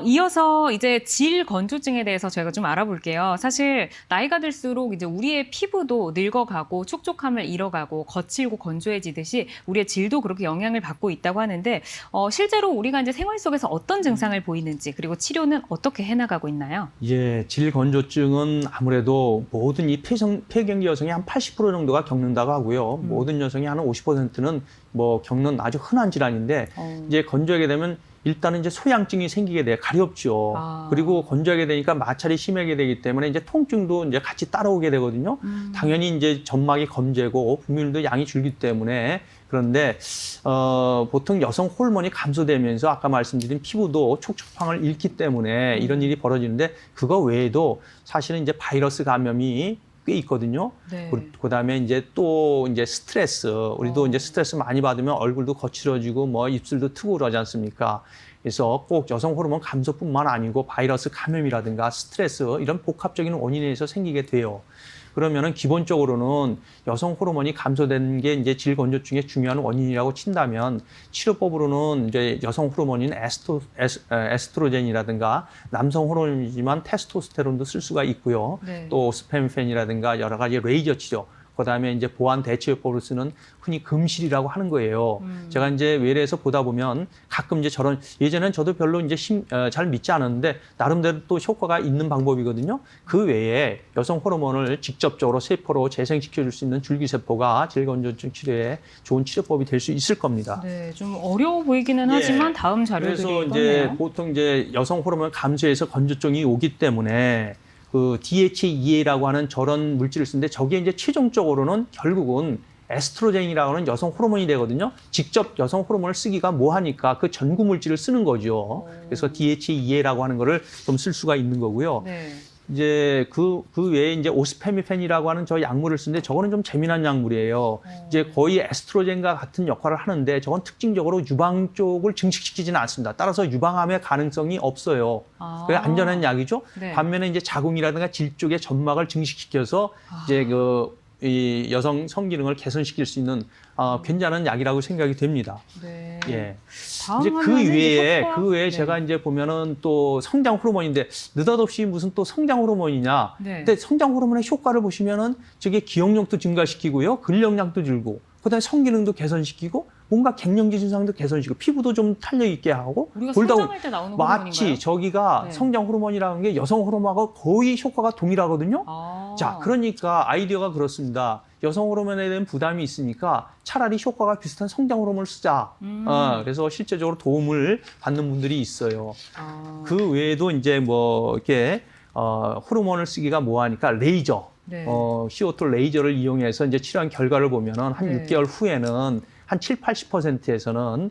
이어서 이제 질 건조증에 대해서 저희가 좀 알아볼게요. 사실 나이가 들수록 이제 우리의 피부도 늙어가고 촉촉함을 잃어가고 거칠고 건조해지듯이 우리의 질도 그렇게 영향을 받고 있다고 하는데, 실제로 우리가 이제 생활 속에서 어떤 증상을 보이는지, 그리고 치료는 어떻게 해나가고 있나요? 예, 질 건조증은 아무래도 모든 이 폐경기 여성의 한 80% 정도가 겪는다고 하고요. 모든 여성이 한 50%는 뭐 겪는 아주 흔한 질환인데, 이제 건조하게 되면 일단은 이제 소양증이 생기게 돼 가렵죠. 그리고 건조하게 되니까 마찰이 심하게 되기 때문에 이제 통증도 이제 같이 따라오게 되거든요. 당연히 이제 점막이 검제고 분비물도 양이 줄기 때문에. 그런데 보통 여성 호르몬이 감소되면서 아까 말씀드린 피부도 촉촉함을 잃기 때문에 이런 일이 벌어지는데, 그거 외에도 사실은 이제 바이러스 감염이 꽤 있거든요. 네. 그다음에 이제 또 이제 스트레스, 우리도 이제 스트레스 많이 받으면 얼굴도 거칠어지고 뭐 입술도 트고 그러지 않습니까? 그래서 꼭 여성 호르몬 감소뿐만 아니고 바이러스 감염이라든가 스트레스, 이런 복합적인 원인에 의해서 생기게 돼요. 그러면은 기본적으로는 여성 호르몬이 감소된 게 이제 질 건조증의 중요한 원인이라고 친다면, 치료법으로는 이제 여성 호르몬인 에스트로겐이라든가 남성 호르몬이지만 테스토스테론도 쓸 수가 있고요. 네. 또 스팸펜이라든가 여러 가지 레이저 치료, 그다음에 이제 보완 대처요법으로 쓰는 흔히 금실이라고 하는 거예요. 제가 이제 외래에서 보다 보면 가끔 이제 저런, 예전엔 저도 별로 이제 잘 믿지 않았는데 나름대로 또 효과가 있는 방법이거든요. 그 외에 여성 호르몬을 직접적으로 세포로 재생시켜 줄 수 있는 줄기세포가 질건조증 치료에 좋은 치료법이 될 수 있을 겁니다. 네, 좀 어려워 보이기는 하지만 다음 자료들이 그래서 이제 떴네요. 보통 이제 여성 호르몬 감소해서 건조증이 오기 때문에 그 DHEA라고 하는 저런 물질을 쓰는데, 저게 이제 최종적으로는 결국은 에스트로겐이라고 하는 여성 호르몬이 되거든요. 직접 여성 호르몬을 쓰기가 뭐하니까 그 전구 물질을 쓰는 거죠. 그래서 DHEA라고 하는 거를 좀 쓸 수가 있는 거고요. 네. 이제 그 외에 이제 오스페미펜이라고 하는 저 약물을 쓰는데, 저거는 좀 재미난 약물이에요. 이제 거의 에스트로겐과 같은 역할을 하는데, 저건 특징적으로 유방 쪽을 증식시키지는 않습니다. 따라서 유방암의 가능성이 없어요. 그게 안전한 약이죠. 네. 반면에 이제 자궁이라든가 질 쪽의 점막을 증식시켜서 이제 그 이 여성 성기능을 개선시킬 수 있는 괜찮은 약이라고 생각이 됩니다. 네. 예. 다음 이제 화면은 이제 효과. 그 외에 네. 제가 이제 보면은 또 성장 호르몬인데 느닷없이 무슨 또 성장 호르몬이냐. 네. 근데 성장 호르몬의 효과를 보시면은 저게 기억력도 증가시키고요. 근력량도 줄고 그다음에 성기능도 개선시키고 뭔가 갱년기 증상도 개선시키고 피부도 좀 탄력 있게 하고 우리가 골다공- 성장할 때 나오는 호르몬인가요? 마치 저기가 네. 성장 호르몬이라는 게 여성 호르몬하고 거의 효과가 동일하거든요. 아. 자, 그러니까 아이디어가 그렇습니다. 여성 호르몬에 대한 부담이 있으니까 차라리 효과가 비슷한 성장 호르몬을 쓰자. 그래서 실제적으로 도움을 받는 분들이 있어요. 아. 그 외에도 이제 뭐 이렇게 호르몬을 쓰기가 뭐하니까 레이저, 네. CO2 레이저를 이용해서 이제 치료한 결과를 보면은 한 네. 6개월 후에는 한 80%에서는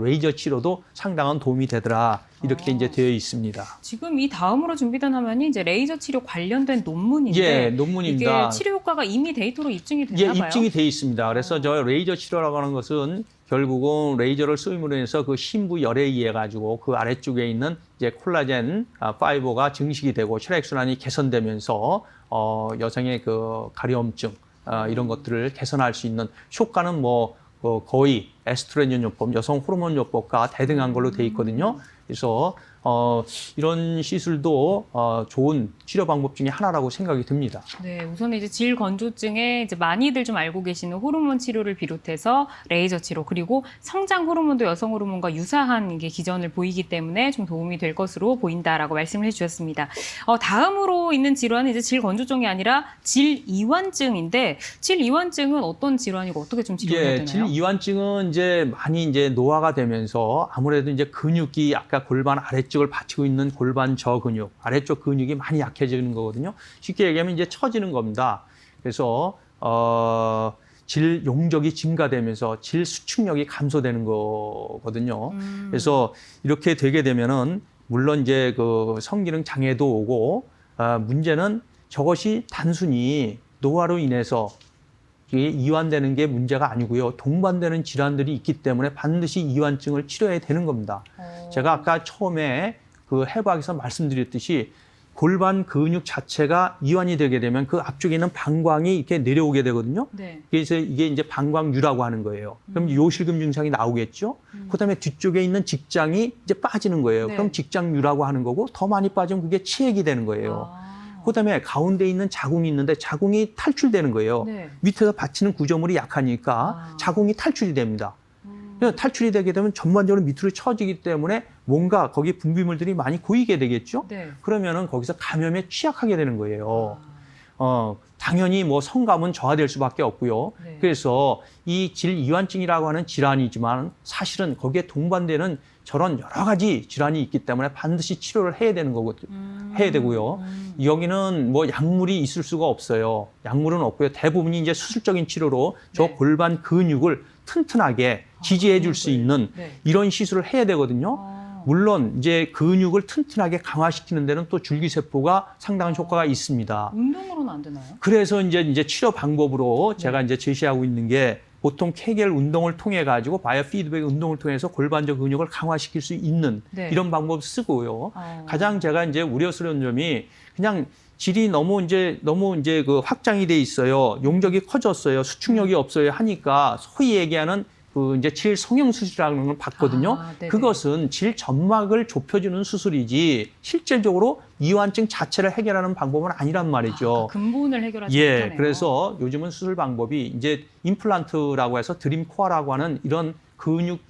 레이저 치료도 상당한 도움이 되더라. 이렇게 이제 되어 있습니다. 지금 이 다음으로 준비된 화면이 이제 레이저 치료 관련된 논문인데 예, 논문입니다. 이게 치료 효과가 이미 데이터로 입증이 예, 됐나 봐요. 입증이 돼 있습니다. 그래서 저 레이저 치료라고 하는 것은 결국은 레이저를 쏘임으로 해서 그 심부 열에 의해 가지고 그 아래쪽에 있는 이제 콜라겐 파이버가 증식이 되고 혈액순환이 개선되면서 여성의 그 가려움증 이런 것들을 개선할 수 있는 효과는 뭐 거의 에스트로겐 요법, 여성 호르몬 요법과 대등한 걸로 돼 있거든요. 그래서 이런 시술도 좋은 치료 방법 중에 하나라고 생각이 듭니다. 네, 우선 이제 질 건조증에 이제 많이들 좀 알고 계시는 호르몬 치료를 비롯해서 레이저 치료 그리고 성장 호르몬도 여성 호르몬과 유사한 게 기전을 보이기 때문에 좀 도움이 될 것으로 보인다라고 말씀을 해주셨습니다. 다음으로 있는 질환은 이제 질 건조증이 아니라 질 이완증인데 질 이완증은 어떤 질환이고 어떻게 좀 치료해야 되나요? 질 이완증은 이제 많이 이제 노화가 되면서 아무래도 이제 근육이 아까 골반 아래쪽을 받치고 있는 골반 저근육, 아래쪽 근육이 많이 약해지는 거거든요. 쉽게 얘기하면 이제 처지는 겁니다. 그래서 질 용적이 증가되면서 질 수축력이 감소되는 거거든요. 그래서 이렇게 되게 되면은 물론 이제 그 성기능 장애도 오고 문제는 저것이 단순히 노화로 인해서 이게 이완되는 게 문제가 아니고요. 동반되는 질환들이 있기 때문에 반드시 이완증을 치료해야 되는 겁니다. 제가 아까 처음에 그 해부학에서 말씀드렸듯이 골반 근육 자체가 이완이 되게 되면 그 앞쪽에 있는 방광이 이렇게 내려오게 되거든요. 네. 그래서 이게 이제 방광유라고 하는 거예요. 그럼 요실금 증상이 나오겠죠. 그다음에 뒤쪽에 있는 직장이 이제 빠지는 거예요. 네. 그럼 직장유라고 하는 거고 더 많이 빠지면 그게 치액이 되는 거예요. 그다음에 가운데 있는 자궁이 있는데 자궁이 탈출되는 거예요. 네. 밑에서 받치는 구조물이 약하니까 자궁이 탈출이 됩니다. 그래서 탈출이 되게 되면 전반적으로 밑으로 처지기 때문에 뭔가 거기 분비물들이 많이 고이게 되겠죠. 네. 그러면은 거기서 감염에 취약하게 되는 거예요. 당연히 뭐 성감은 저하될 수밖에 없고요. 네. 그래서 이 질 이완증이라고 하는 질환이지만 사실은 거기에 동반되는 저런 여러 가지 질환이 있기 때문에 반드시 치료를 해야 되는 거거든요. 해야 되고요. 여기는 뭐 약물이 있을 수가 없어요. 약물은 없고요. 대부분이 이제 수술적인 치료로 저 네. 골반 근육을 튼튼하게 지지해 줄 수 있는 네. 이런 시술을 해야 되거든요. 물론 이제 근육을 튼튼하게 강화시키는 데는 또 줄기세포가 상당한 효과가 있습니다. 운동으로는 안 되나요? 그래서 이제 치료 방법으로 제가 이제 제시하고 있는 게 보통 케겔 운동을 통해 가지고 바이오 피드백 운동을 통해서 골반적 근육을 강화시킬 수 있는 네. 이런 방법을 쓰고요. 가장 제가 이제 우려스러운 점이 그냥 질이 너무 이제 그 확장이 돼 있어요. 용적이 커졌어요. 수축력이 없어요 하니까 소위 얘기하는 그 이제 질 성형 수술이라는 걸 봤거든요. 네네. 그것은 질 점막을 좁혀주는 수술이지 실질적으로 이완증 자체를 해결하는 방법은 아니란 말이죠. 그 근본을 해결하지 예, 못하네요. 그래서 요즘은 수술 방법이 이제 임플란트라고 해서 드림코어라고 하는 이런 근육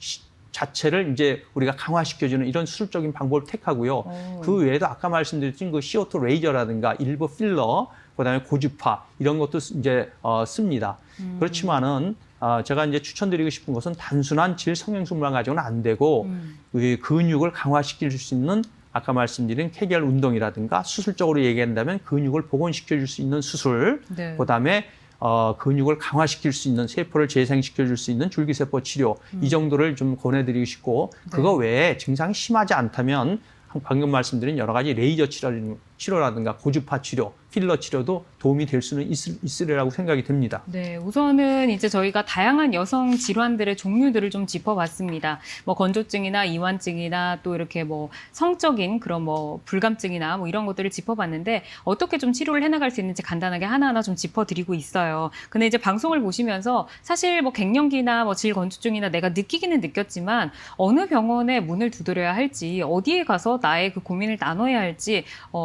자체를 이제 우리가 강화시켜주는 이런 수술적인 방법을 택하고요. 그 외에도 아까 말씀드렸던 그 CO2 레이저라든가 일부 필러, 그다음에 고주파 이런 것도 이제 씁니다. 그렇지만은 제가 이제 추천드리고 싶은 것은 단순한 질 성형술만 가지고는 안 되고 이 근육을 강화시킬 수 있는 아까 말씀드린 케겔 운동이라든가 수술적으로 얘기한다면 근육을 복원시켜 줄 수 있는 수술, 네. 그다음에 근육을 강화시킬 수 있는 세포를 재생시켜 줄 수 있는 줄기세포 치료 이 정도를 좀 권해드리고 싶고 그거 외에 증상이 심하지 않다면 방금 말씀드린 여러 가지 레이저 치료라든가 고주파 치료, 필러 치료도 도움이 될 수는 있으리라고 생각이 됩니다. 네, 우선은 이제 저희가 다양한 여성 질환들의 종류들을 좀 짚어봤습니다. 뭐 건조증이나 이완증이나 또 이렇게 뭐 성적인 그런 뭐 불감증이나 뭐 이런 것들을 짚어봤는데 어떻게 좀 치료를 해나갈 수 있는지 간단하게 하나하나 좀 짚어드리고 있어요. 근데 이제 방송을 보시면서 사실 뭐 갱년기나 뭐 질건조증이나 내가 느끼기는 느꼈지만 어느 병원에 문을 두드려야 할지 어디에 가서 나의 그 고민을 나눠야 할지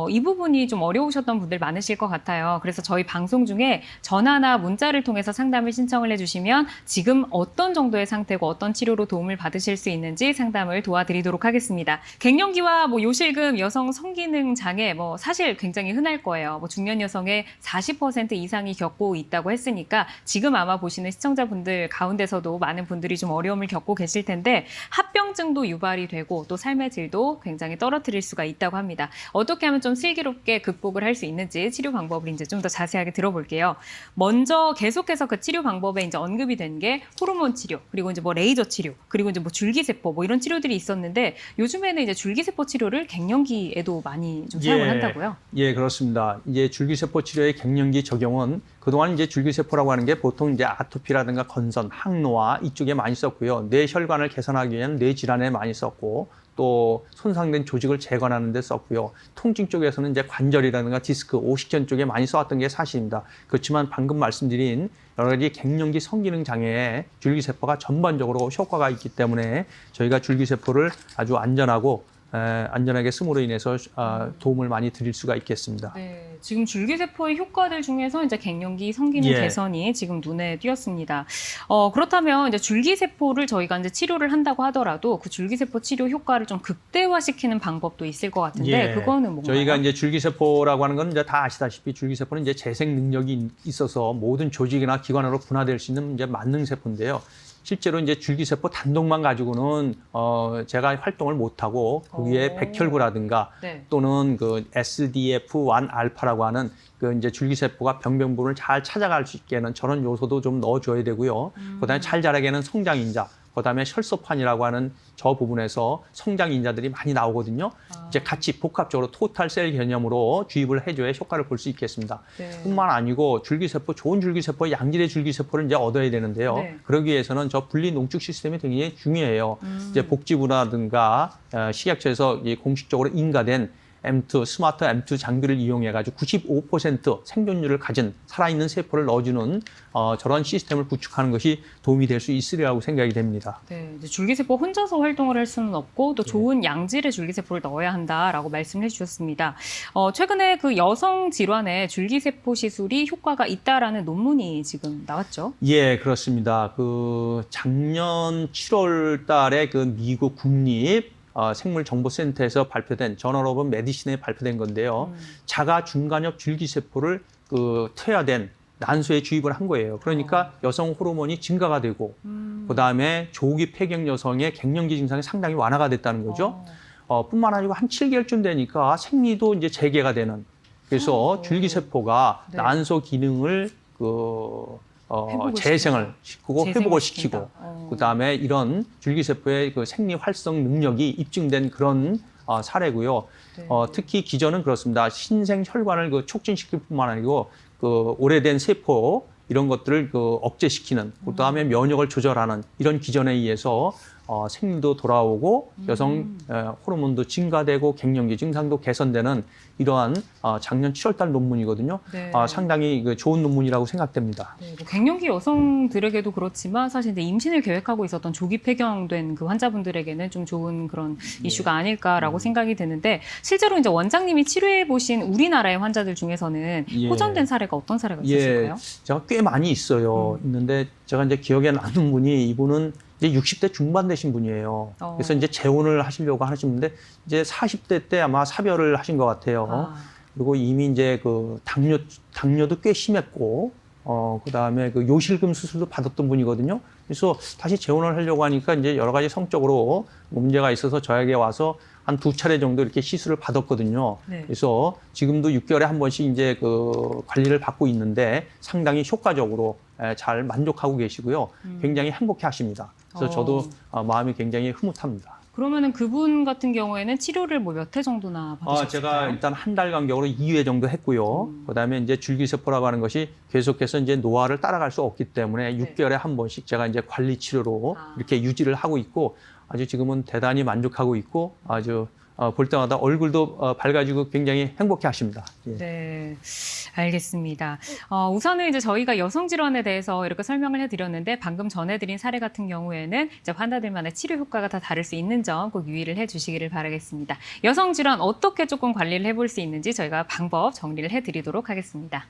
이 부분이 좀 어려우셨던 분들 많으실 것 같아요. 그래서 저희 방송 중에 전화나 문자를 통해서 상담을 신청을 해주시면 지금 어떤 정도의 상태고 어떤 치료로 도움을 받으실 수 있는지 상담을 도와드리도록 하겠습니다. 갱년기와 뭐 요실금, 여성 성기능 장애 뭐 사실 굉장히 흔할 거예요. 뭐 중년 여성의 40% 이상이 겪고 있다고 했으니까 지금 아마 보시는 시청자분들 가운데서도 많은 분들이 좀 어려움을 겪고 계실 텐데 합병증도 유발이 되고 또 삶의 질도 굉장히 떨어뜨릴 수가 있다고 합니다. 어떻게 하면 좀 슬기롭게 극복을 할 수 있는지 치료 방법을 이제 좀 더 자세하게 들어볼게요. 먼저 계속해서 그 치료 방법에 이제 언급이 된 게 호르몬 치료, 그리고 이제 뭐 레이저 치료, 그리고 이제 뭐 줄기세포 뭐 이런 치료들이 있었는데 요즘에는 이제 줄기세포 치료를 갱년기에도 많이 좀 사용을 한다고요? 예, 그렇습니다. 이제 줄기세포 치료의 갱년기 적용은 그동안 이제 줄기세포라고 하는 게 보통 이제 아토피라든가 건선, 항노화 이쪽에 많이 썼고요. 뇌 혈관을 개선하기 위한 뇌 질환에 많이 썼고 또 손상된 조직을 재건하는 데 썼고요. 통증 쪽에서는 이제 관절이라든가 디스크, 오식전 쪽에 많이 써왔던 게 사실입니다. 그렇지만 방금 말씀드린 여러 가지 갱년기 성기능 장애에 줄기세포가 전반적으로 효과가 있기 때문에 저희가 줄기세포를 아주 안전하게 쓰므로 인해서 도움을 많이 드릴 수가 있겠습니다. 네, 지금 줄기세포의 효과들 중에서 이제 갱년기 성기능 개선이 지금 눈에 띄었습니다. 그렇다면 이제 줄기세포를 저희가 이제 치료를 한다고 하더라도 그 줄기세포 치료 효과를 좀 극대화시키는 방법도 있을 것 같은데 그거는 뭔가요? 저희가 이제 줄기세포라고 하는 건 이제 다 아시다시피 줄기세포는 이제 재생 능력이 있어서 모든 조직이나 기관으로 분화될 수 있는 이제 만능세포인데요. 실제로 이제 줄기세포 단독만 가지고는 제가 활동을 못하고 그 위에 백혈구라든가 또는 그 SDF1 알파라고 하는 그 이제 줄기세포가 병변부를 잘 찾아갈 수 있게 하는 저런 요소도 좀 넣어줘야 되고요. 그다음에 잘 자라게 하는 성장인자, 그다음에 혈소판이라고 하는 저 부분에서 성장인자들이 많이 나오거든요. 이제 같이 복합적으로 토탈 셀 개념으로 주입을 해줘야 효과를 볼 수 있겠습니다. 뿐만 아니고 줄기세포, 좋은 줄기세포, 양질의 줄기세포를 이제 얻어야 되는데요. 그러기 위해서는 저 분리 농축 시스템이 굉장히 중요해요. 이제 복지부라든가 식약처에서 공식적으로 인가된 M2, 스마트 M2 장비를 이용해가지고 95% 생존율을 가진 살아있는 세포를 넣어주는 저런 시스템을 구축하는 것이 도움이 될 수 있으리라고 생각이 됩니다. 네, 이제 줄기세포 혼자서 활동을 할 수는 없고 또 좋은 양질의 줄기세포를 넣어야 한다라고 말씀을 해주셨습니다. 최근에 그 여성 질환에 줄기세포 시술이 효과가 있다라는 논문이 지금 나왔죠? 예, 그렇습니다. 그 작년 7월 달에 그 미국 국립 생물정보센터에서 발표된 저널 오브 메디신에 발표된 건데요. 자가 중간엽 줄기세포를 그 퇴화된 난소에 주입을 한 거예요. 그러니까 여성 호르몬이 증가가 되고 그다음에 조기 폐경 여성의 갱년기 증상이 상당히 완화가 됐다는 거죠. 뿐만 아니고 한 7개월쯤 되니까 생리도 이제 재개가 되는. 그래서 줄기세포가 난소 기능을 재생을 시키고 회복을 시키고 그다음에 이런 줄기세포의 그 생리 활성 능력이 입증된 그런 사례고요. 특히 기전은 그렇습니다. 신생 혈관을 그 촉진시킬 뿐만 아니고 그 오래된 세포 이런 것들을 그 억제시키는 그다음에 면역을 조절하는 이런 기전에 의해서 생리도 돌아오고 여성 호르몬도 증가되고 갱년기 증상도 개선되는 이러한 작년 7월달 논문이거든요. 상당히 그 좋은 논문이라고 생각됩니다. 네, 뭐 갱년기 여성들에게도 그렇지만 사실 이제 임신을 계획하고 있었던 조기 폐경된 그 환자분들에게는 좀 좋은 그런 이슈가 아닐까라고 생각이 드는데 실제로 이제 원장님이 치료해 보신 우리나라의 환자들 중에서는 호전된 사례가 어떤 사례가 있으실까요? 제가 꽤 많이 있어요. 있는데 제가 이제 기억에 남는 분이 이분은 이제 60대 중반 되신 분이에요. 그래서 이제 재혼을 하시려고 하시는데 이제 40대 때 아마 사별을 하신 것 같아요. 그리고 이미 이제 그 당뇨도 꽤 심했고, 그다음에 그 요실금 수술도 받았던 분이거든요. 그래서 다시 재혼을 하려고 하니까 이제 여러 가지 성적으로 문제가 있어서 저에게 와서 한 2차례 정도 이렇게 시술을 받았거든요. 그래서 지금도 6개월에 한 번씩 이제 그 관리를 받고 있는데 상당히 효과적으로 잘 만족하고 계시고요. 굉장히 행복해 하십니다. 그래서 저도 마음이 굉장히 흐뭇합니다. 그러면은 그분 같은 경우에는 치료를 뭐 몇 회 정도나 받으셨을까요? 제가 일단 한 달 간격으로 2회 정도 했고요. 그다음에 이제 줄기세포라고 하는 것이 계속해서 이제 노화를 따라갈 수 없기 때문에 네. 6개월에 한 번씩 제가 이제 관리 치료로 아. 이렇게 유지를 하고 있고 아주 지금은 대단히 만족하고 있고 아주 볼 때마다 얼굴도 밝아지고 굉장히 행복해 하십니다. 예. 네, 알겠습니다. 우선은 이제 저희가 여성 질환에 대해서 이렇게 설명을 해드렸는데 방금 전해드린 사례 같은 경우에는 이제 환자들만의 치료 효과가 다 다를 수 있는 점 꼭 유의를 해주시기를 바라겠습니다. 여성 질환 어떻게 조금 관리를 해볼 수 있는지 저희가 방법 정리를 해드리도록 하겠습니다.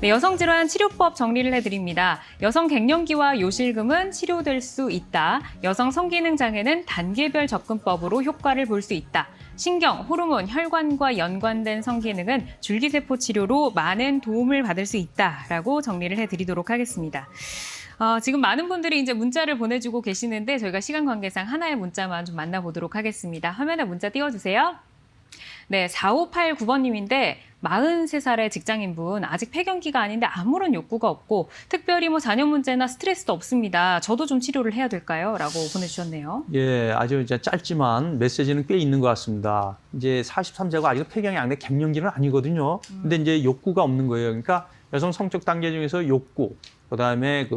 네, 여성질환 치료법 정리를 해드립니다. 여성 갱년기와 요실금은 치료될 수 있다. 여성 성기능 장애는 단계별 접근법으로 효과를 볼 수 있다. 신경, 호르몬, 혈관과 연관된 성기능은 줄기세포 치료로 많은 도움을 받을 수 있다라고 정리를 해드리도록 하겠습니다. 지금 많은 분들이 이제 문자를 보내주고 계시는데 저희가 시간 관계상 하나의 문자만 좀 만나보도록 하겠습니다. 화면에 문자 띄워주세요. 네, 4589번님인데 43살의 직장인분 아직 폐경기가 아닌데 아무런 욕구가 없고 특별히 뭐 자녀 문제나 스트레스도 없습니다. 저도 좀 치료를 해야 될까요? 라고 보내주셨네요. 예, 아주 이제 짧지만 메시지는 꽤 있는 것 같습니다. 이제 43세가 아직 폐경이 안 돼 갱년기는 아니거든요. 근데 이제 욕구가 없는 거예요. 그러니까 여성 성적 단계 중에서 욕구, 그다음에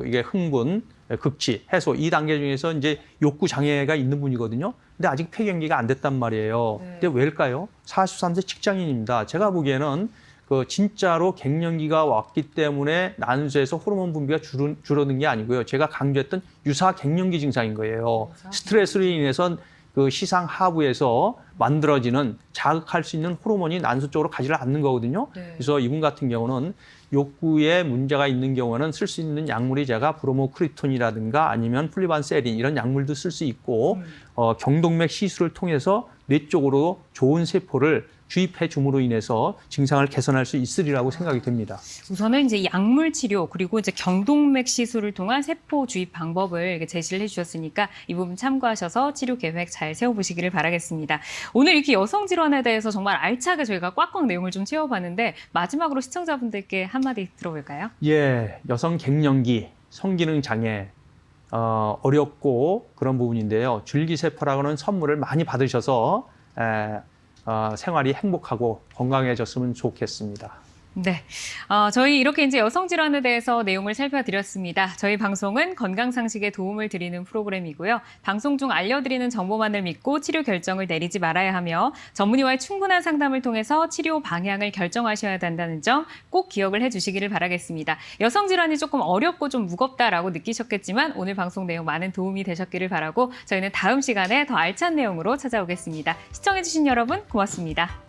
이게 흥분, 극치, 해소 이 단계 중에서 이제 욕구 장애가 있는 분이거든요. 근데 아직 폐경기가 안 됐단 말이에요. 네. 근데 왜일까요? 43세 직장인입니다. 제가 보기에는 진짜로 갱년기가 왔기 때문에 난소에서 호르몬 분비가 줄어든 게 아니고요. 제가 강조했던 유사 갱년기 증상인 거예요. 스트레스로 인해서 시상 하부에서 만들어지는 자극할 수 있는 호르몬이 난소 쪽으로 가지를 않는 거거든요. 네. 그래서 이분 같은 경우는 욕구에 문제가 있는 경우는 쓸 수 있는 약물이 제가 브로모크리톤이라든가 아니면 플리반세린 이런 약물도 쓸 수 있고 경동맥 시술을 통해서 뇌 쪽으로 좋은 세포를 주입해 줌으로 인해서 증상을 개선할 수 있으리라고 생각이 됩니다. 우선은 이제 약물 치료 그리고 이제 경동맥 시술을 통한 세포 주입 방법을 이렇게 제시를 해주셨으니까 이 부분 참고하셔서 치료 계획 잘 세워보시기를 바라겠습니다. 오늘 이렇게 여성 질환에 대해서 정말 알차게 저희가 꽉꽉 내용을 좀 채워봤는데 마지막으로 시청자분들께 한마디 들어볼까요? 예, 여성 갱년기, 성기능 장애 어렵고 그런 부분인데요. 줄기세포라고는 선물을 많이 받으셔서 생활이 행복하고 건강해졌으면 좋겠습니다. 네, 저희 이렇게 이제 여성 질환에 대해서 내용을 살펴드렸습니다. 저희 방송은 건강 상식에 도움을 드리는 프로그램이고요. 방송 중 알려드리는 정보만을 믿고 치료 결정을 내리지 말아야 하며 전문의와의 충분한 상담을 통해서 치료 방향을 결정하셔야 된다는 점 꼭 기억을 해주시기를 바라겠습니다. 여성 질환이 조금 어렵고 좀 무겁다라고 느끼셨겠지만 오늘 방송 내용 많은 도움이 되셨기를 바라고 저희는 다음 시간에 더 알찬 내용으로 찾아오겠습니다. 시청해주신 여러분 고맙습니다.